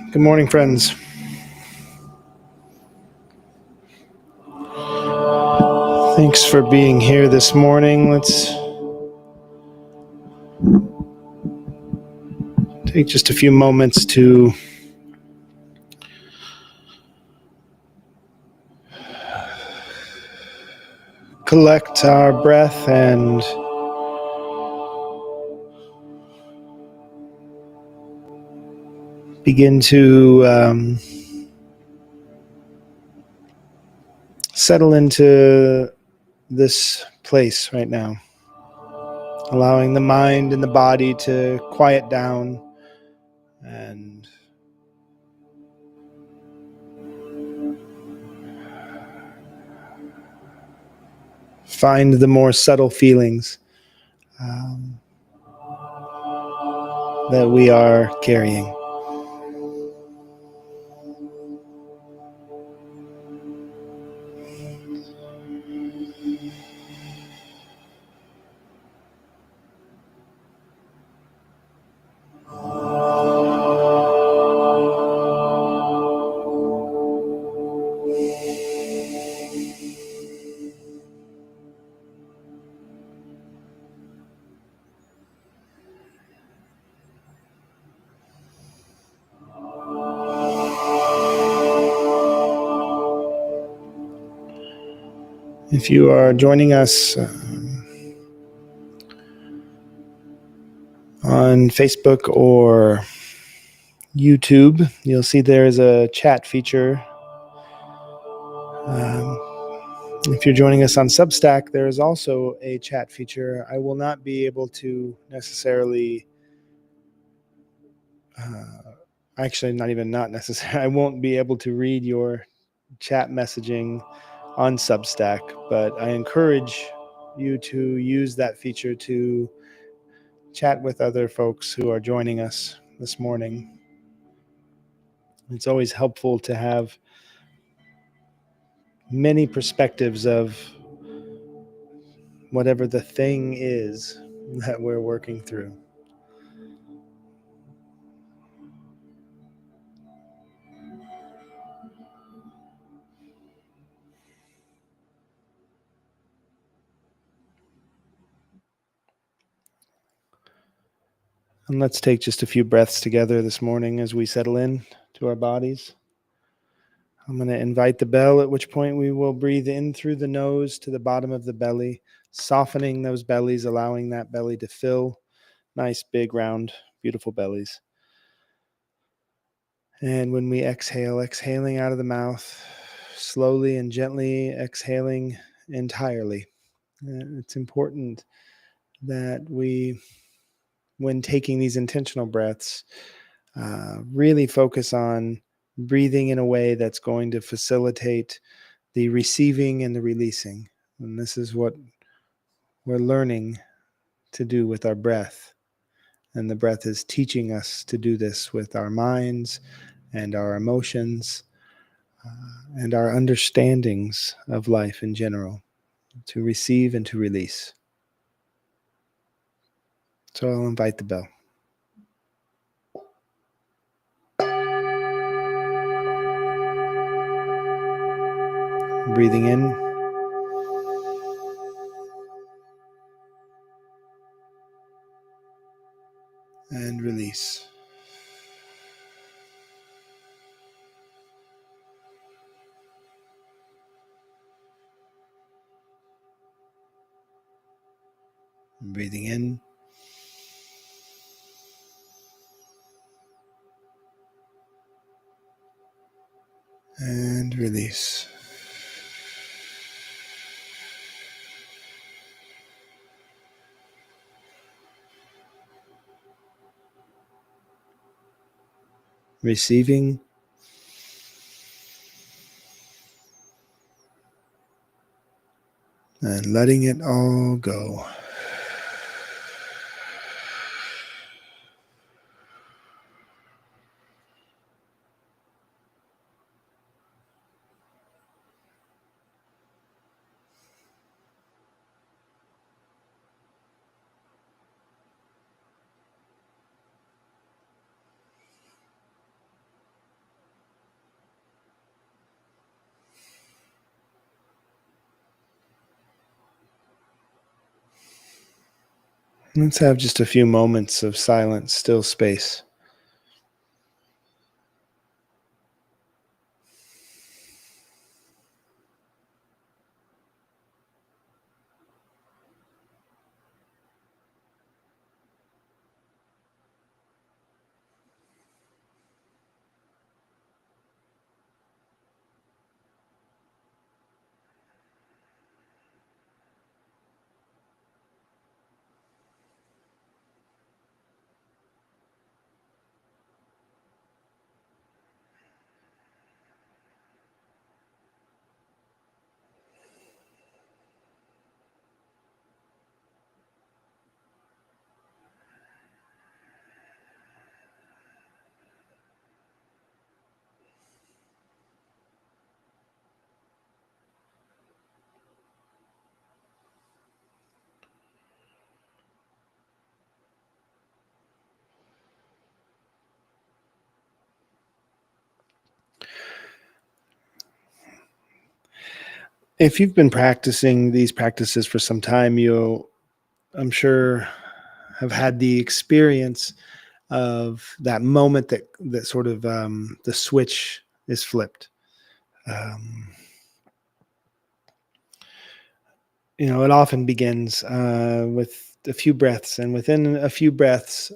Good morning, friends. Thanks for being here this morning. Let's take just a few moments to collect our breath and begin to settle into this place right now, allowing the mind and the body to quiet down and find the more subtle feelings that we are carrying. If you are joining us on Facebook or YouTube, you'll see there is a chat feature. If you're joining us on Substack, there is also a chat feature. I will not be able to necessarily, actually not necessarily, I won't be able to read your chat messaging on Substack, but I encourage you to use that feature to chat with other folks who are joining us this morning. It's always helpful to have many perspectives of whatever the thing is that we're working through. And let's take just a few breaths together this morning as we settle in to our bodies. I'm going to invite the bell, at which point we will breathe in through the nose to the bottom of the belly, softening those bellies, allowing that belly to fill. Nice, big, round, beautiful bellies. And when we exhale, exhaling out of the mouth, slowly and gently exhaling entirely. It's important that we, when taking these intentional breaths, really focus on breathing in a way that's going to facilitate the receiving and the releasing. And this is what we're learning to do with our breath. And the breath is teaching us to do this with our minds and our emotions and our understandings of life in general, to receive and to release. So I'll invite the bell. Breathing in and release. Breathing in and release. Receiving and letting it all go. Let's have just a few moments of silent, still space. If you've been practicing these practices for some time, you'll, I'm sure, have had the experience of that moment that sort of the switch is flipped. Um, it often begins with a few breaths, and within a few breaths,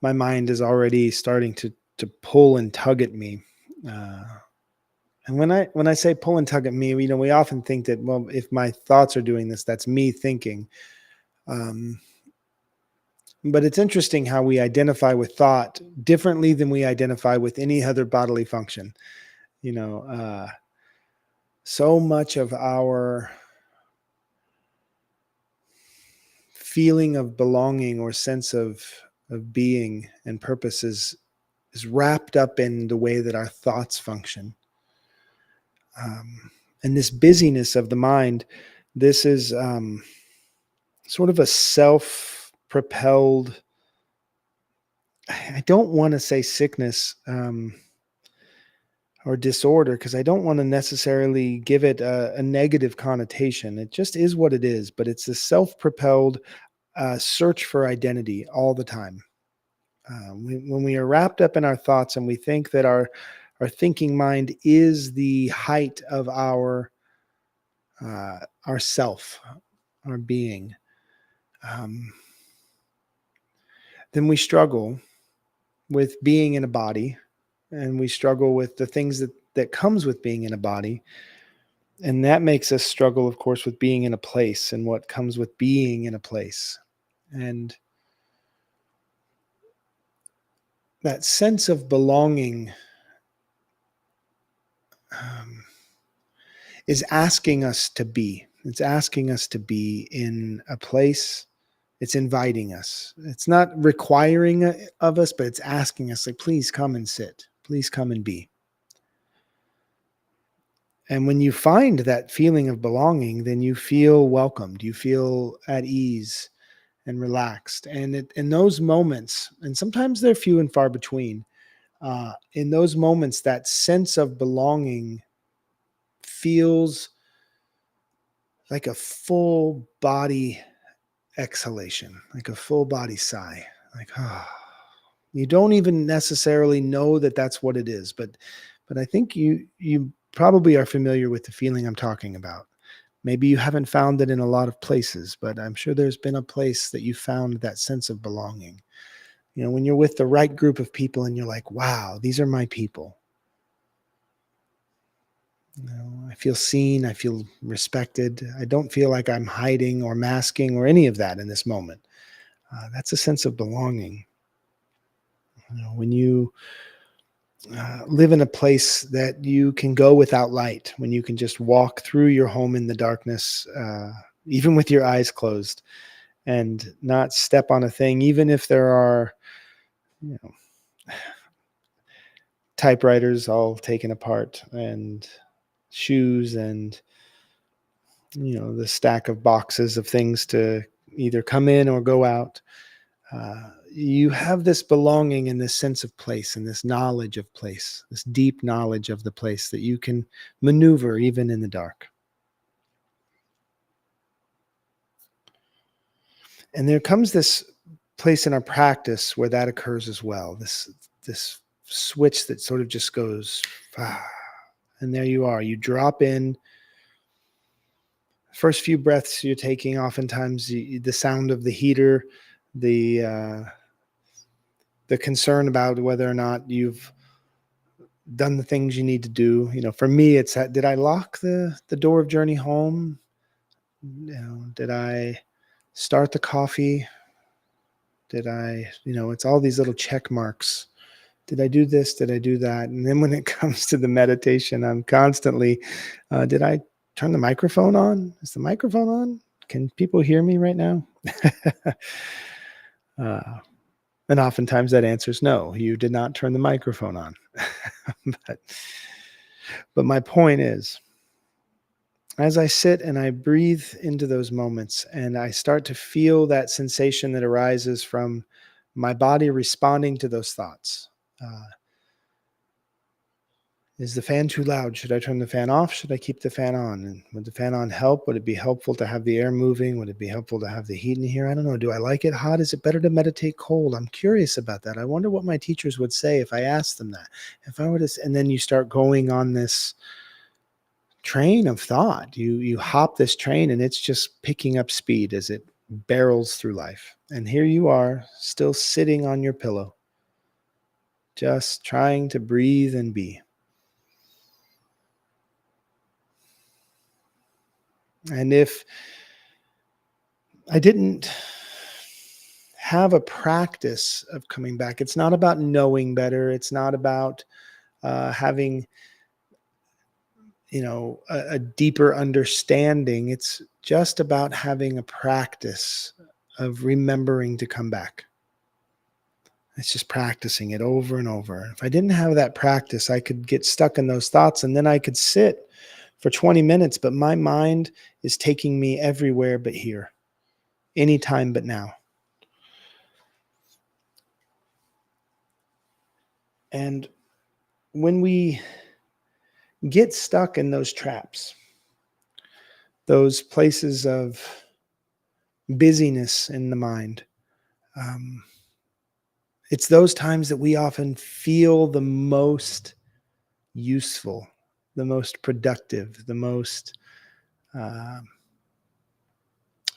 my mind is already starting to pull and tug at me. Uh, and when I say pull and tug at me, we often think that, well, if my thoughts are doing this, that's me thinking. Um, but it's interesting how we identify with thought differently than we identify with any other bodily function. You know, so much of our feeling of belonging or sense of being and purpose is wrapped up in the way that our thoughts function. And this busyness of the mind, this is sort of a self-propelled, I don't want to say sickness, or disorder, because I don't want to necessarily give it a negative connotation. It just is what it is, but it's a self-propelled search for identity all the time. When we are wrapped up in our thoughts and we think that our thinking mind is the height of our self, our being, um, then we struggle with being in a body, and we struggle with the things that comes with being in a body, and that makes us struggle, of course, with being in a place and what comes with being in a place. And that sense of belonging um, is asking us to be. It's asking us to be in a place. It's inviting us. It's not requiring of us, but it's asking us, like, please come and sit. Please come and be. And when you find that feeling of belonging, then you feel welcomed. You feel at ease and relaxed. And in those moments, and sometimes they're few and far between, in those moments, that sense of belonging feels like a full body exhalation, like a full body sigh, like, oh. You don't even necessarily know that that's what it is, but I think you probably are familiar with the feeling I'm talking about. Maybe you haven't found it in a lot of places, but I'm sure there's been a place that you found that sense of belonging. When you're with the right group of people and you're like, wow, these are my people. I feel seen. I feel respected. I don't feel like I'm hiding or masking or any of that in this moment. That's a sense of belonging. When you live in a place that you can go without light, when you can just walk through your home in the darkness, even with your eyes closed, and not step on a thing, even if there are, you know, typewriters all taken apart, and shoes, and the stack of boxes of things to either come in or go out. You have this belonging and this sense of place and this knowledge of place, this deep knowledge of the place that you can maneuver even in the dark. And there comes this place in our practice where that occurs as well. This switch that sort of just goes, ah, and there you are. You drop in. First few breaths you're taking, oftentimes the sound of the heater, the the concern about whether or not you've done the things you need to do. For me, it's that, did I lock the door of Journey home? Did I start the coffee? Did I, it's all these little check marks. Did I do this? Did I do that? And then when it comes to the meditation, I'm constantly, did I turn the microphone on? Is the microphone on? Can people hear me right now? uh, and oftentimes that answer is no, you did not turn the microphone on. but my point is, as I sit and I breathe into those moments and I start to feel that sensation that arises from my body responding to those thoughts. Is the fan too loud? Should I turn the fan off? Should I keep the fan on? And would the fan on help? Would it be helpful to have the air moving? Would it be helpful to have the heat in here? I don't know. Do I like it hot? Is it better to meditate cold? I'm curious about that. I wonder what my teachers would say if I asked them that. If I were to, and then you start going on this train of thought. You hop this train and it's just picking up speed as it barrels through life. And here you are, still sitting on your pillow, just trying to breathe and be. And if I didn't have a practice of coming back, it's not about knowing better. It's not about having, a deeper understanding. It's just about having a practice of remembering to come back. It's just practicing it over and over. If I didn't have that practice, I could get stuck in those thoughts, and then I could sit for 20 minutes, but my mind is taking me everywhere but here, anytime but now. And when we get stuck in those traps, those places of busyness in the mind, it's those times that we often feel the most useful, the most productive, the most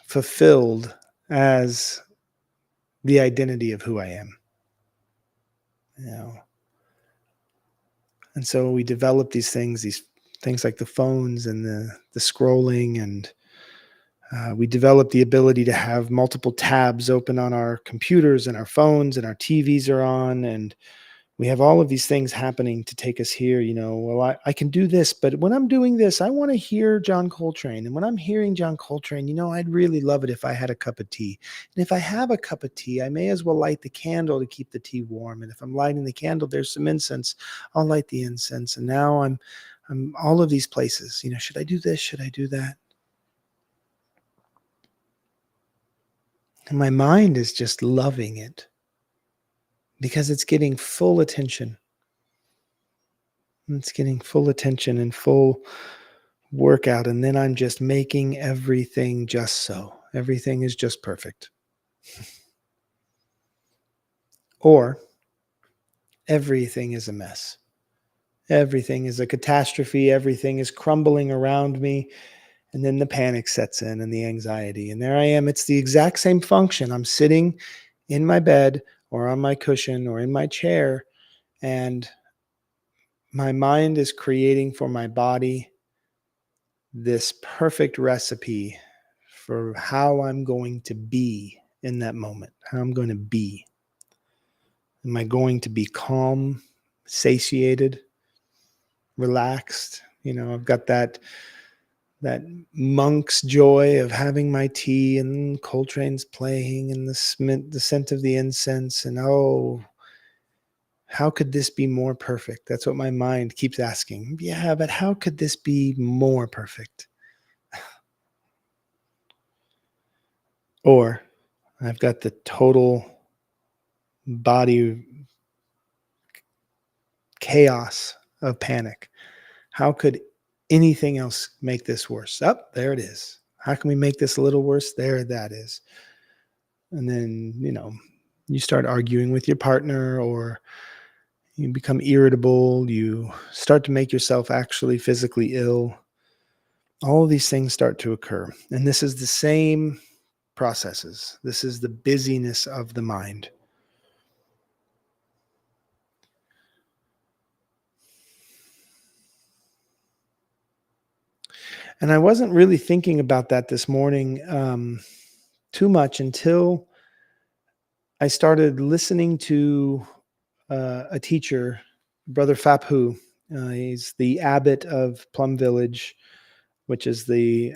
fulfilled as the identity of who I am. And so we develop these things like the phones and the scrolling, and we develop the ability to have multiple tabs open on our computers and our phones, and our TVs are on, and we have all of these things happening to take us here. Well, I can do this, but when I'm doing this, I want to hear John Coltrane. And when I'm hearing John Coltrane, I'd really love it if I had a cup of tea. And if I have a cup of tea, I may as well light the candle to keep the tea warm. And if I'm lighting the candle, there's some incense. I'll light the incense. And now I'm all of these places. Should I do this? Should I do that? And my mind is just loving it because it's getting full attention. It's getting full attention and full workout. And then I'm just making everything just so. Everything is just perfect. Or everything is a mess. Everything is a catastrophe. Everything is crumbling around me. And then the panic sets in and the anxiety. And there I am. It's the exact same function. I'm sitting in my bed or on my cushion or in my chair, and my mind is creating for my body this perfect recipe for how I'm going to be in that moment, how I'm going to be. Am I going to be calm? satiated, relaxed. I've got that monk's joy of having my tea and Coltrane's playing and the scent of the incense. And oh, how could this be more perfect? That's what my mind keeps asking. Yeah, but how could this be more perfect? Or I've got the total body chaos of panic. How could anything else make this worse? Oh, there it is. How can we make this a little worse? There that is. And then, you start arguing with your partner, or you become irritable. You start to make yourself actually physically ill. All of these things start to occur. And this is the same processes. This is the busyness of the mind. And I wasn't really thinking about that this morning too much until I started listening to a teacher, Brother Phap. He's the abbot of Plum Village, which is the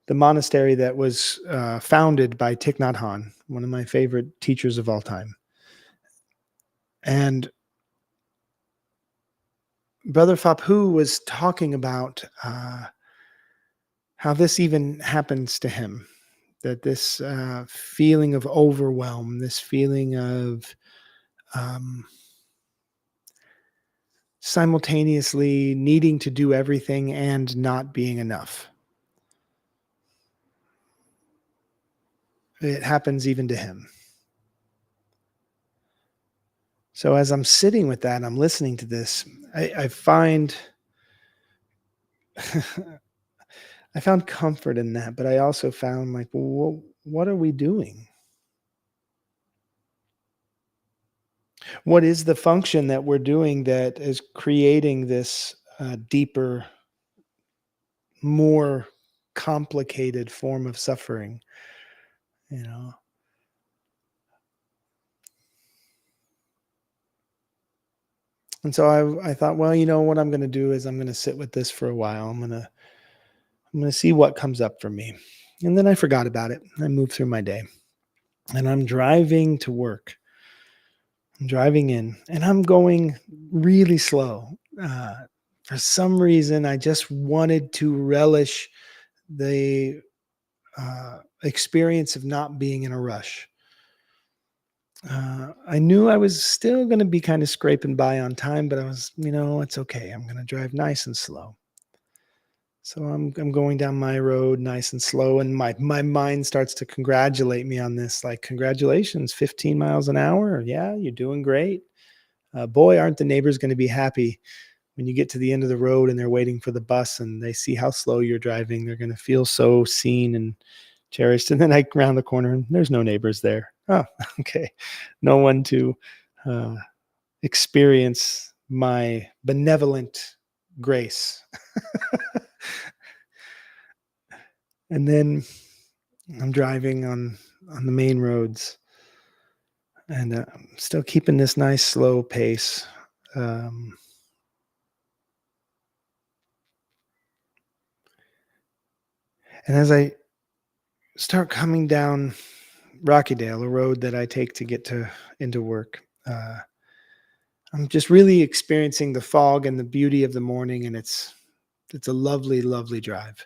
monastery that was founded by Thich Nhat Hanh, one of my favorite teachers of all time. And Brother Phap was talking about how this even happens to him, that this feeling of overwhelm, this feeling of um, simultaneously needing to do everything and not being enough. It happens even to him. So as I'm sitting with that and I'm listening to this, I find I found comfort in that, but I also found like, well, what are we doing? What is the function that we're doing that is creating this deeper, more complicated form of suffering? You know, and so I thought, well, what I'm going to do is I'm going to sit with this for a while. I'm going to see what comes up for me. And then I forgot about it. I moved through my day. And I'm driving to work. I'm driving in and I'm going really slow. For some reason, I just wanted to relish the experience of not being in a rush. I knew I was still going to be kind of scraping by on time, but I was, it's okay. I'm going to drive nice and slow. So I'm going down my road nice and slow, and my mind starts to congratulate me on this. Like, congratulations, 15 miles an hour. Yeah, you're doing great. Boy, aren't the neighbors going to be happy when you get to the end of the road and they're waiting for the bus and they see how slow you're driving. They're going to feel so seen and cherished. And then I round the corner and there's no neighbors there. Oh, okay. No one to uh, experience my benevolent grace. And then I'm driving on the main roads, and I'm still keeping this nice slow pace. Um, and as I start coming down Rockydale, a road that I take to get into work, I'm just really experiencing the fog and the beauty of the morning, and it's a lovely, lovely drive.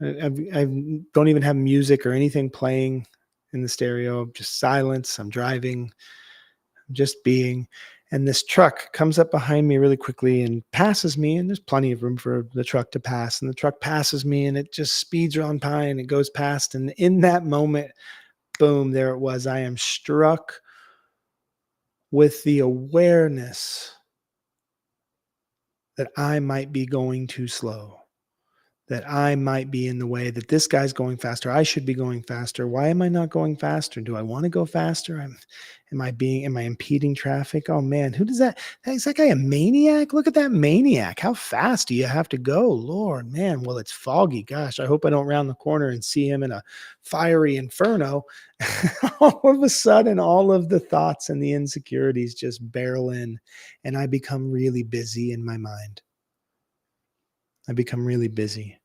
I don't even have music or anything playing in the stereo, just silence. I'm driving, just being. And this truck comes up behind me really quickly and passes me, and there's plenty of room for the truck to pass. And the truck passes me, and it just speeds on by, and it goes past. And in that moment, boom, there it was. I am struck with the awareness that I might be going too slow, that I might be in the way, that this guy's going faster. I should be going faster. Why am I not going faster? Do I want to go faster? Am I impeding traffic? Oh man, who does that? Is that guy a maniac? Look at that maniac. How fast do you have to go? Lord, man. Well, it's foggy. Gosh, I hope I don't round the corner and see him in a fiery inferno. All of a sudden, all of the thoughts and the insecurities just barrel in, and I become really busy in my mind. I become really busy.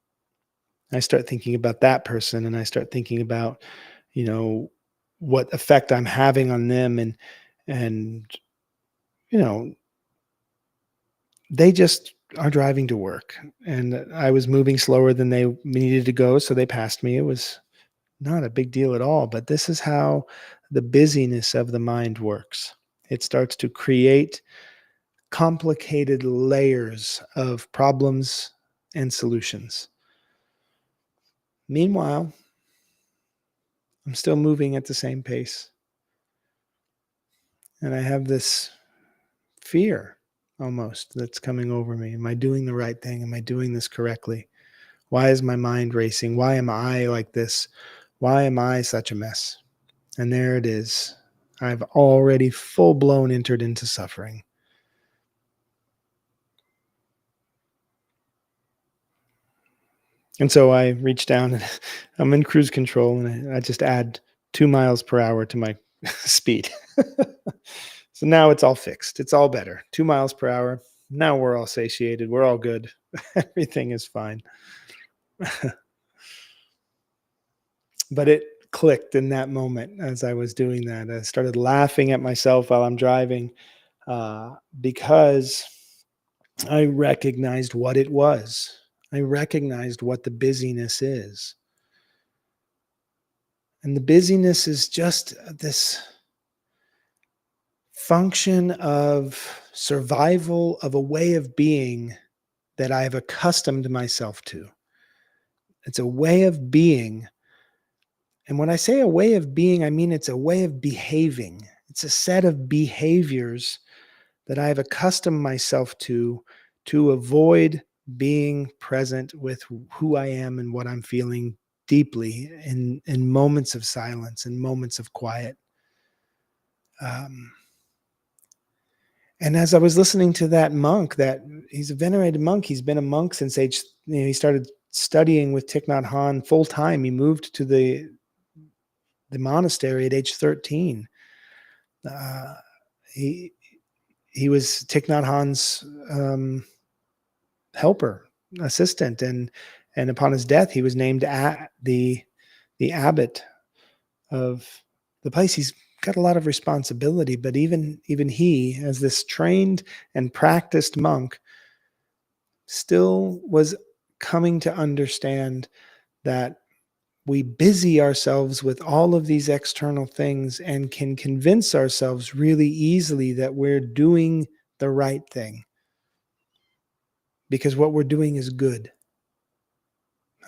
I start thinking about that person, and I start thinking about, you know, what effect I'm having on them, and you know, they just are driving to work, and I was moving slower than they needed to go, so they passed me. It was not a big deal at all, but this is how the busyness of the mind works. It starts to create complicated layers of problems and solutions. Meanwhile, I'm still moving at the same pace. And I have this fear almost that's coming over me. Am I doing the right thing? Am I doing this correctly? Why is my mind racing? Why am I like this? Why am I such a mess? And there it is. I've already full blown entered into suffering. And so I reach down and I'm in cruise control, and I just add 2 miles per hour to my speed. So now it's all fixed. It's all better. 2 miles per hour. Now we're all satiated. We're all good. Everything is fine. But it clicked in that moment as I was doing that. I started laughing at myself while I'm driving, because I recognized what it was. I recognized what the busyness is. And the busyness is just this function of survival of a way of being that I've accustomed myself to. It's a way of being. And when I say a way of being, I mean it's a way of behaving. It's a set of behaviors that I've accustomed myself to avoid being present with who I am and what I'm feeling deeply in moments of silence and moments of quiet. Um, and as I was listening to that monk, that he's a venerated monk, he's been a monk since he started studying with Thich Nhat Hanh full time. He moved to the monastery at age 13. Uh, he he was Thich Nhat Hanh's helper, assistant, and upon his death, he was named the abbot of the place. He's got a lot of responsibility, but even he, as this trained and practiced monk, still was coming to understand that we busy ourselves with all of these external things and can convince ourselves really easily that we're doing the right thing because what we're doing is good.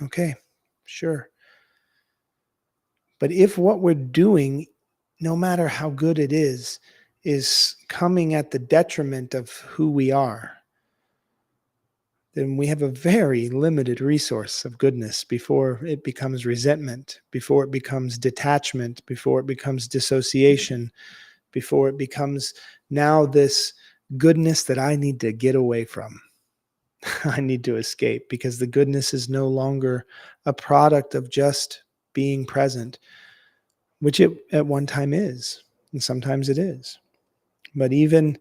Okay, sure. But if what we're doing, no matter how good it is coming at the detriment of who we are, then we have a very limited resource of goodness before it becomes resentment, before it becomes detachment, before it becomes dissociation, before it becomes now this goodness that I need to get away from. I need to escape because the goodness is no longer a product of just being present, which it at one time is, and sometimes it is. But even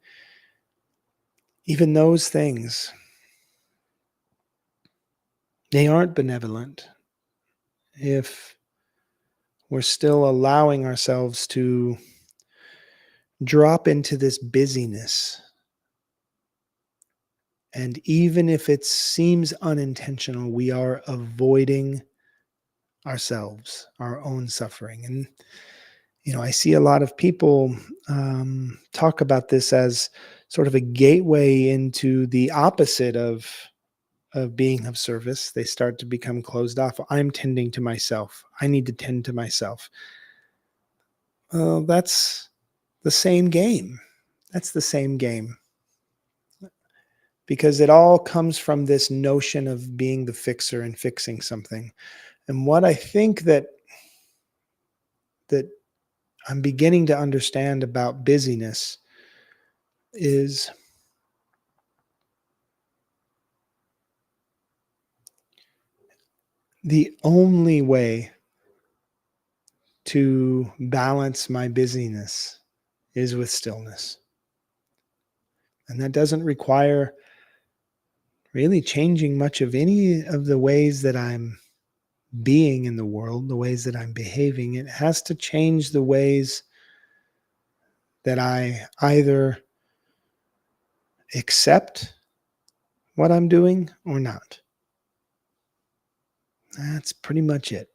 those things, they aren't benevolent if we're still allowing ourselves to drop into this busyness. And even if it seems unintentional, we are avoiding ourselves, our own suffering. And, I see a lot of people talk about this as sort of a gateway into the opposite of being of service. They start to become closed off. I'm tending to myself. I need to tend to myself. Well, that's the same game. That's the same game. because it all comes from this notion of being the fixer and fixing something. And what I think that I'm beginning to understand about busyness is the only way to balance my busyness is with stillness. And that doesn't require really changing much of any of the ways that I'm being in the world, the ways that I'm behaving. It has to change the ways that I either accept what I'm doing or not. That's pretty much it.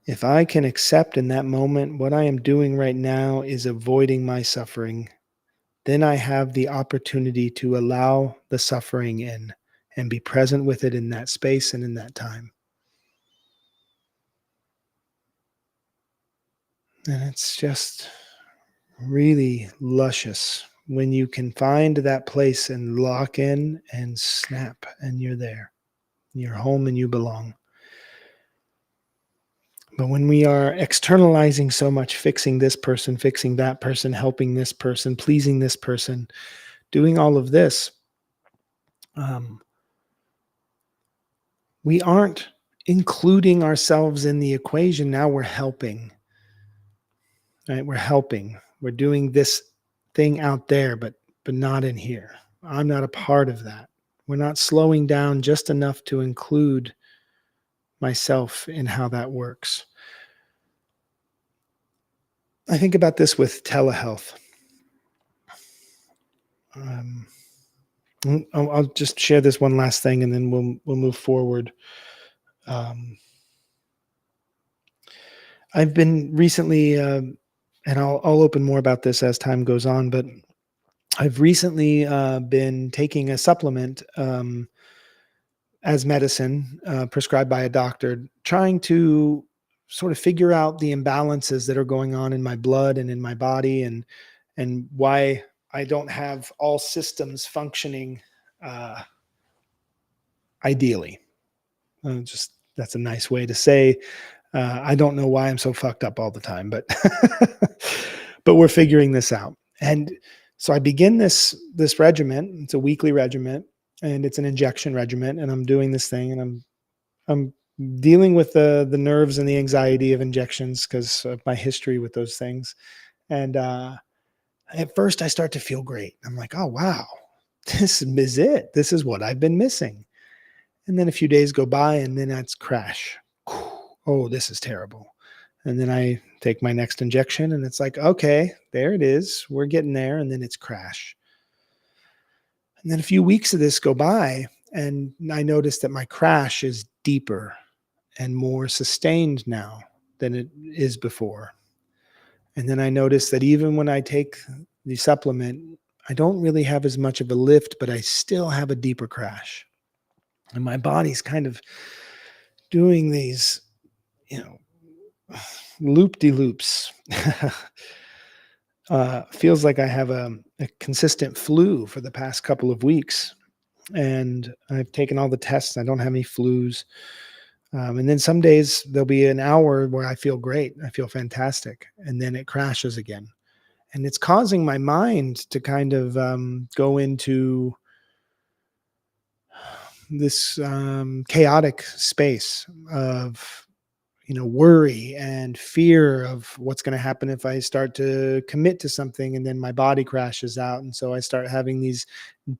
If I can accept in that moment what I am doing right now is avoiding my suffering, then I have the opportunity to allow the suffering in and be present with it in that space and in that time. And it's just really luscious when you can find that place and lock in and snap, and you're there. You're home and you belong. But when we are externalizing so much, fixing this person, fixing that person, helping this person, pleasing this person, doing all of this, um, we aren't including ourselves in the equation. Now we're helping, right? We're helping. We're doing this thing out there, but not in here. I'm not a part of that. We're not slowing down just enough to include myself in how that works. I think about this with telehealth. Um, I'll just share this one last thing, and then we'll move forward. Um, I've been recently, and I'll open more about this as time goes on, but I've recently been taking a supplement as medicine prescribed by a doctor, trying to sort of figure out the imbalances that are going on in my blood and in my body, and why I don't have all systems functioning uh, ideally. Just that's a nice way to say I don't know why I'm so fucked up all the time, but but we're figuring this out. And so I begin this regimen. It's a weekly regimen, and it's an injection regimen. And I'm doing this thing, and I'm dealing with the nerves and the anxiety of injections because of my history with those things. And at first, I start to feel great. I'm like, oh wow, this is it. This is what I've been missing. And then a few days go by, and then that's crash. Oh, this is terrible. And then I take my next injection, and it's like, okay, there it is. We're getting there. And then it's crash. And then a few weeks of this go by, and I notice that my crash is deeper and more sustained now than it is before. And then I notice that even when I take the supplement, I don't really have as much of a lift, but I still have a deeper crash. And my body's kind of doing these, you know, loop-de-loops. Feels like I have a consistent flu for the past couple of weeks, and I've taken all the tests. I don't have any flus. And then some days there'll be an hour where I feel great. I feel fantastic. And then it crashes again. And it's causing my mind to kind of go into this chaotic space of worry and fear of what's going to happen if I start to commit to something and then my body crashes out. And so I start having these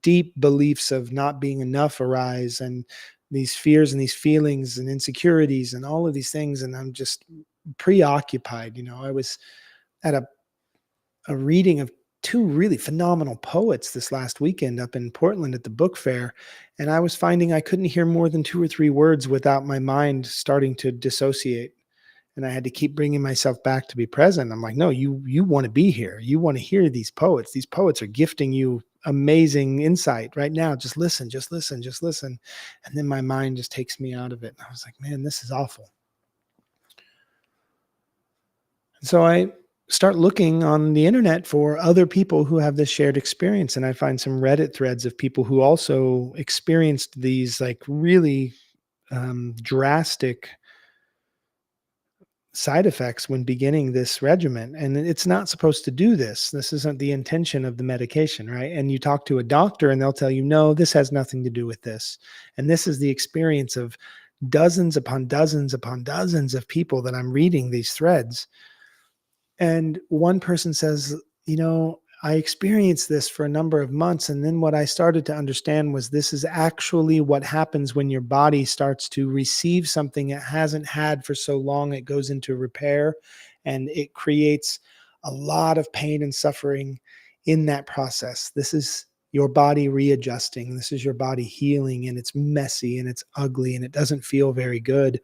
deep beliefs of not being enough arise, and these fears and these feelings and insecurities and all of these things. And I'm just preoccupied. I was at a reading of two really phenomenal poets this last weekend up in Portland at the book fair. And I was finding I couldn't hear more than two or three words without my mind starting to dissociate. And I had to keep bringing myself back to be present. I'm like, no, you want to be here. You want to hear these poets. These poets are gifting you amazing insight right now. Just listen, just listen, just listen. And then my mind just takes me out of it. And I was like, man, this is awful. And so I start looking on the internet for other people who have this shared experience. And I find some Reddit threads of people who also experienced these like really drastic side effects when beginning this regimen. And it's not supposed to do this. This isn't the intention of the medication, right? And you talk to a doctor and they'll tell you, no, this has nothing to do with this. And this is the experience of dozens upon dozens upon dozens of people that I'm reading these threads. And one person says, I experienced this for a number of months. And then what I started to understand was this is actually what happens when your body starts to receive something it hasn't had for so long. It goes into repair and it creates a lot of pain and suffering in that process. This is your body readjusting. This is your body healing, and it's messy and it's ugly and it doesn't feel very good,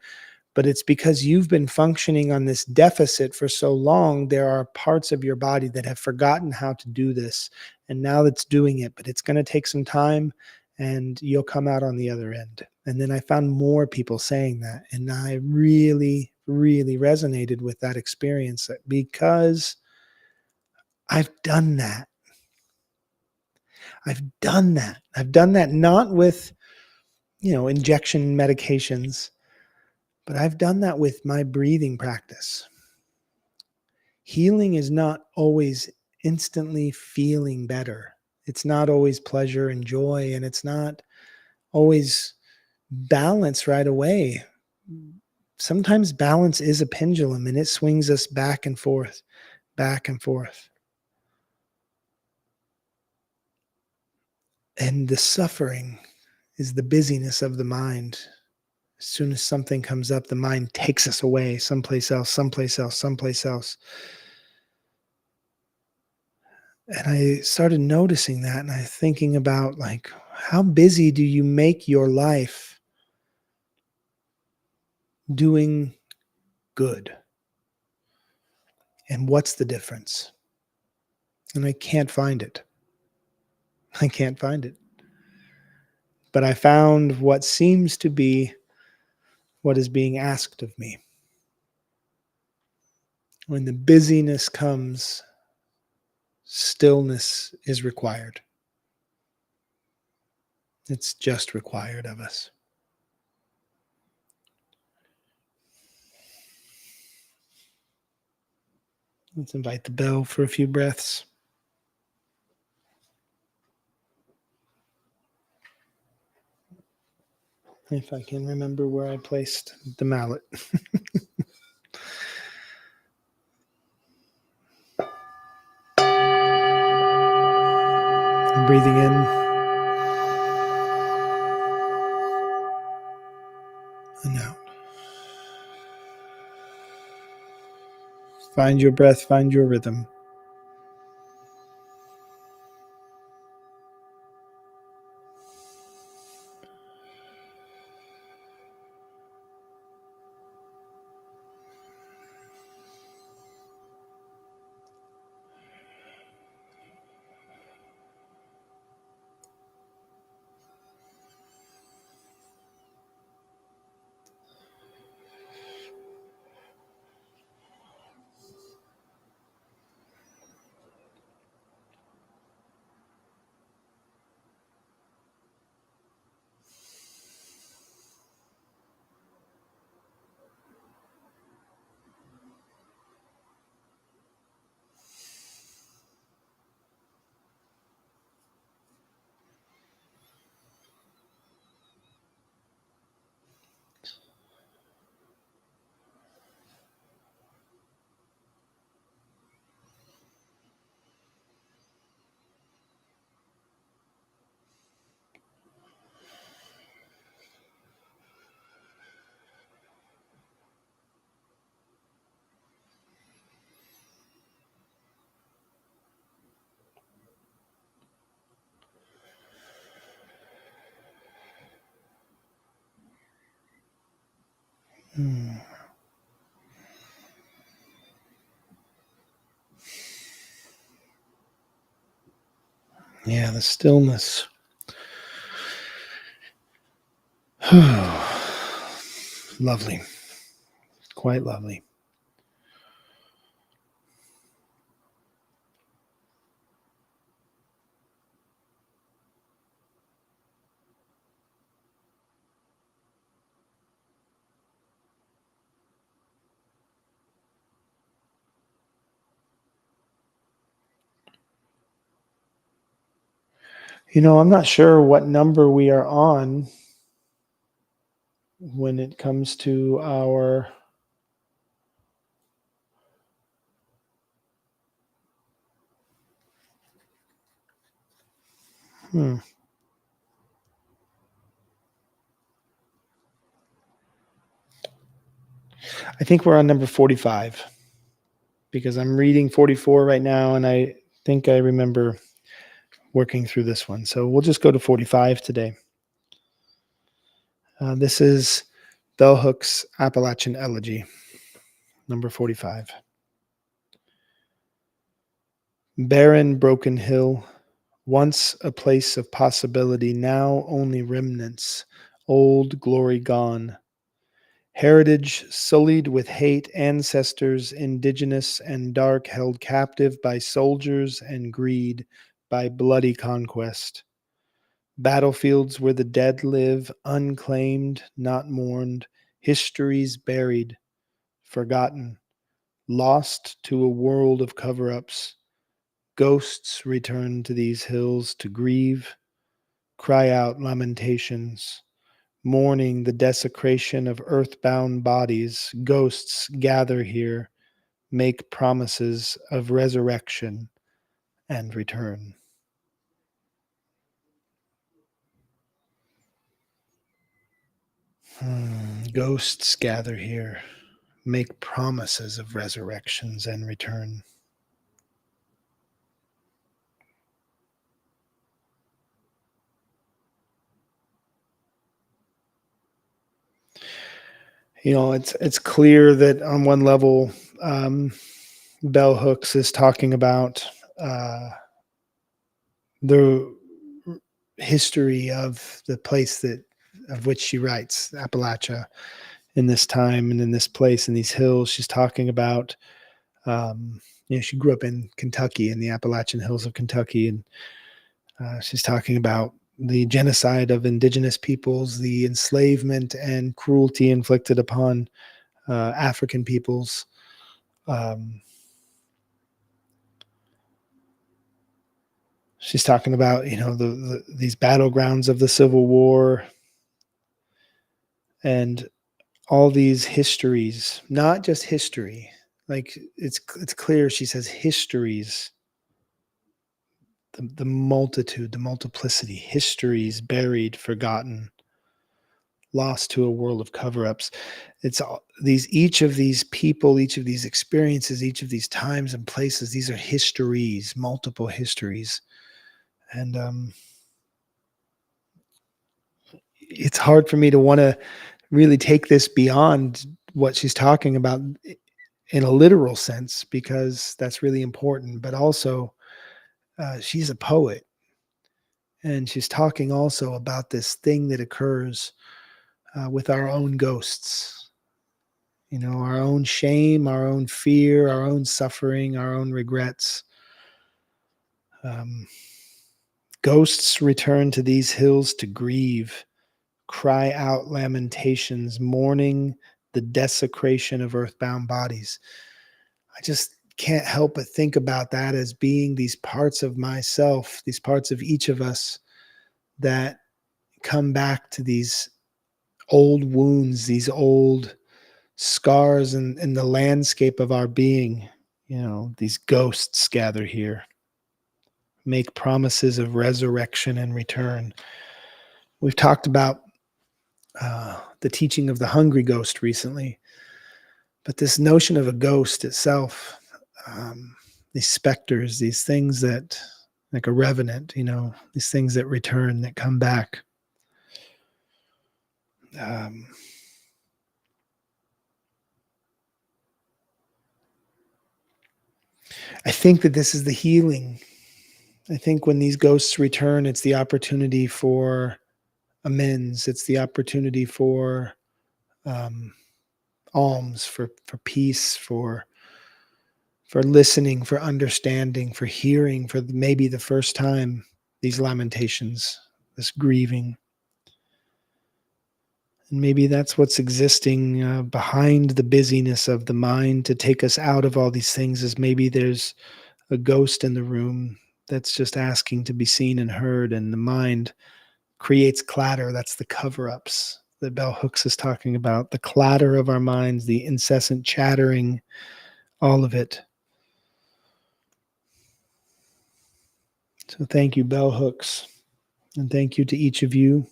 but it's because you've been functioning on this deficit for so long. There are parts of your body that have forgotten how to do this, and now it's doing it, but it's going to take some time and you'll come out on the other end. And then I found more people saying that, and I really, really resonated with that experience because I've done that. I've done that. I've done that not with, injection medications, but I've done that with my breathing practice. Healing is not always instantly feeling better. It's not always pleasure and joy, and it's not always balance right away. Sometimes balance is a pendulum and it swings us back and forth, back and forth. And the suffering is the busyness of the mind. As soon as something comes up, the mind takes us away someplace else, someplace else, someplace else. And I started noticing that, and I thinking about like, how busy do you make your life doing good? And what's the difference? And I can't find it. I can't find it. But I found what seems to be what is being asked of me. When the busyness comes, stillness is required. It's just required of us. Let's invite the bell for a few breaths. If I can remember where I placed the mallet. I'm breathing in and out. Find your breath, find your rhythm. Yeah, the stillness. Lovely. Quite lovely. I'm not sure what number we are on when it comes to our. Hmm, I think we're on number 45 because I'm reading 44 right now, and I think I remember working through this one. So we'll just go to 45 today. This is Bell Hook's Appalachian Elegy, number 45. Barren, broken hill, once a place of possibility, now only remnants, old glory gone. Heritage sullied with hate, ancestors indigenous and dark held captive by soldiers and greed, by bloody conquest. Battlefields where the dead live, unclaimed, not mourned, histories buried, forgotten, lost to a world of cover ups. Ghosts return to these hills to grieve, cry out lamentations, mourning the desecration of earthbound bodies. Ghosts gather here, make promises of resurrection and return. Ghosts gather here, make promises of resurrections and return. It's clear that on one level, um, Bell Hooks is talking about the history of the place that of which she writes, Appalachia, in this time and in this place in these hills. She's talking about, she grew up in Kentucky, in the Appalachian Hills of Kentucky, and she's talking about the genocide of indigenous peoples, the enslavement and cruelty inflicted upon African peoples. Um, she's talking about, these battlegrounds of the Civil War and all these histories, not just history. Like it's clear she says histories, the multitude, the multiplicity, histories buried, forgotten, lost to a world of cover-ups. It's all these, each of these people, each of these experiences, each of these times and places, these are histories, multiple histories. And it's hard for me to want to really take this beyond what she's talking about in a literal sense, because that's really important. But also, she's a poet, and she's talking also about this thing that occurs with our own ghosts, our own shame, our own fear, our own suffering, our own regrets. Um, Ghosts return to these hills to grieve, cry out lamentations, mourning the desecration of earthbound bodies. I just can't help but think about that as being these parts of myself, these parts of each of us that come back to these old wounds, these old scars in the landscape of our being. These ghosts gather here, make promises of resurrection and return. We've talked about the teaching of the hungry ghost recently, but this notion of a ghost itself, these specters, these things that, like a revenant, these things that return, that come back. Um, I think that this is the healing. I think when these ghosts return, it's the opportunity for amends. It's the opportunity for um, alms, for peace, for listening, for understanding, for hearing for maybe the first time these lamentations, this grieving. And maybe that's what's existing behind the busyness of the mind to take us out of all these things, is maybe there's a ghost in the room that's just asking to be seen and heard, and the mind creates clatter. That's the cover-ups that Bell Hooks is talking about, the clatter of our minds, the incessant chattering, all of it. So thank you, Bell Hooks, and thank you to each of you.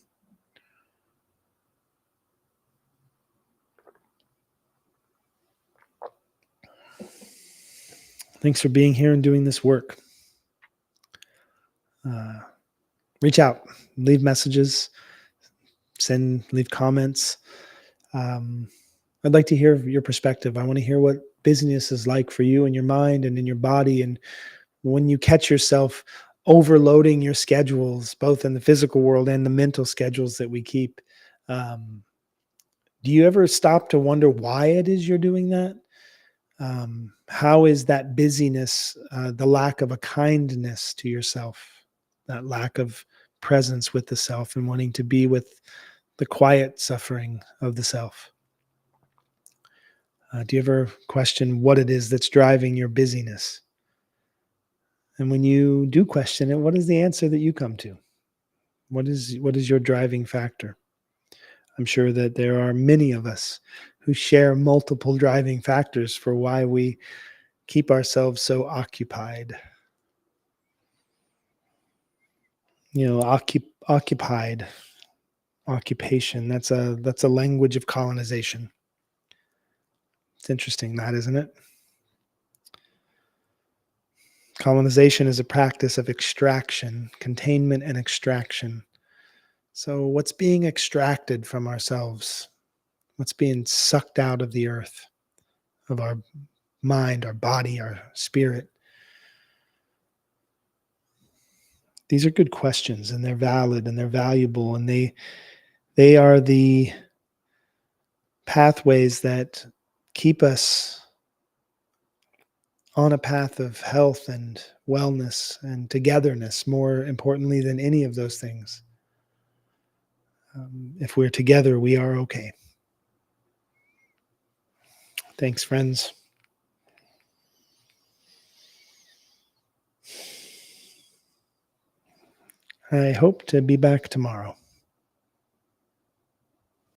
Thanks for being here and doing this work. Reach out, leave messages, leave comments. I'd like to hear your perspective. I want to hear what busyness is like for you in your mind and in your body, and when you catch yourself overloading your schedules, both in the physical world and the mental schedules that we keep. Do you ever stop to wonder why it is you're doing that? How is that busyness, the lack of a kindness to yourself, that lack of presence with the self and wanting to be with the quiet suffering of the self? Do you ever question what it is that's driving your busyness? And when you do question it, what is the answer that you come to? What is your driving factor? I'm sure that there are many of us who share multiple driving factors for why we keep ourselves so occupied. Occupied, occupation. That's a language of colonization. It's interesting, that, isn't it? Colonization is a practice of extraction, containment and extraction. So what's being extracted from ourselves? What's being sucked out of the earth, of our mind, our body, our spirit? These are good questions, and they're valid and they're valuable, and they are the pathways that keep us on a path of health and wellness and togetherness, more importantly than any of those things. If we're together, we are okay. Thanks, friends. I hope to be back tomorrow.